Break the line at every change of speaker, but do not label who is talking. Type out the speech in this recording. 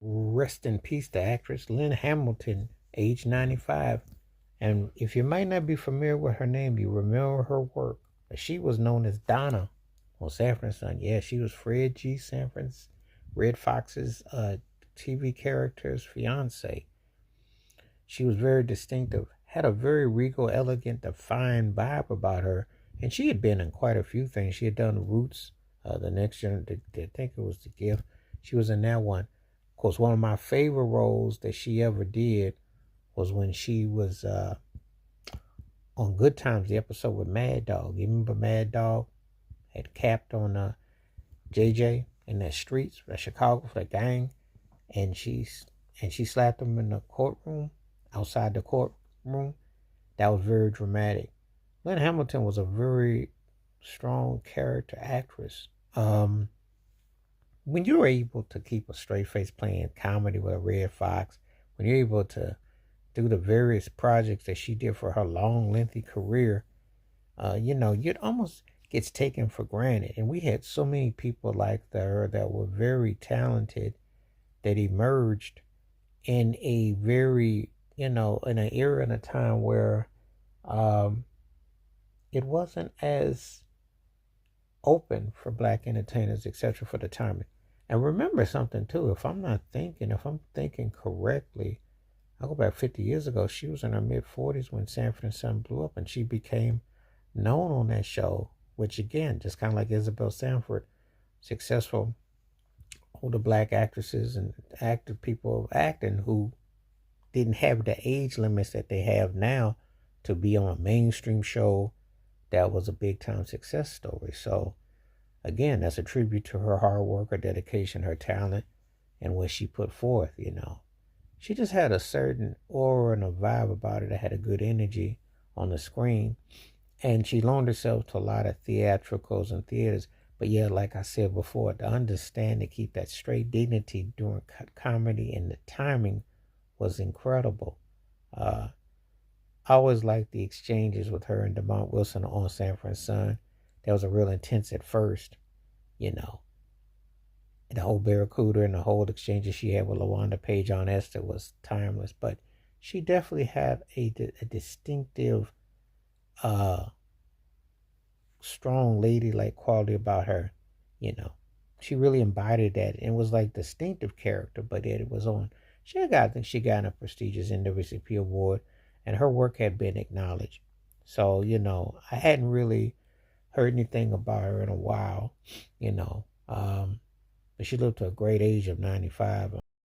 Rest in peace, the actress Lynn Hamilton, age 95. And if you might not be familiar with her name, you remember her work. She was known as Donna on Sanford and Son. Yeah, she was Fred G. Sanford's Red Fox's TV character's fiance. She was very distinctive, had a very regal, elegant, defined vibe about her. And she had been in quite a few things. She had done Roots, the next generation, I think it was The Gift. She was in that one. Of course, one of my favorite roles that she ever did was when she was on Good Times, the episode with Mad Dog. You remember Mad Dog had capped on JJ in the streets of Chicago for the gang, and she slapped him in the courtroom, outside the courtroom. That was very dramatic. Lynn Hamilton was a very strong character actress. When you're able to keep a straight face playing comedy with a red fox, when you're able to do the various projects that she did for her long, lengthy career, it almost gets taken for granted. And we had so many people like her that were very talented that emerged in a very, in an era and a time where it wasn't as open for black entertainers, etc., for the time. And remember something too, if I'm thinking correctly, I go back 50 years ago, she was in her mid-40s when Sanford and Son blew up, and she became known on that show, which again, just kind of like Isabel Sanford, successful older black actresses and active people acting who didn't have the age limits that they have now to be on a mainstream show that was a big time success story. So again, that's a tribute to her hard work, her dedication, her talent, and what she put forth. She just had a certain aura and a vibe about her that had a good energy on the screen. And she loaned herself to a lot of theatricals and theaters. But yeah, like I said before, to understand to keep that straight dignity during comedy, and the timing was incredible. I always liked the exchanges with her and Demont Wilson on Sanford and Son. That was a real intense at first, the whole Barracuda and the whole exchanges she had with LaWanda Page on Esther was timeless. But she definitely had a distinctive, strong lady-like quality about her. She really embodied that and was like distinctive character. But it was on. I think she got a prestigious NAACP award, and her work had been acknowledged. So I hadn't really heard anything about her in a while. But she lived to a great age of 95.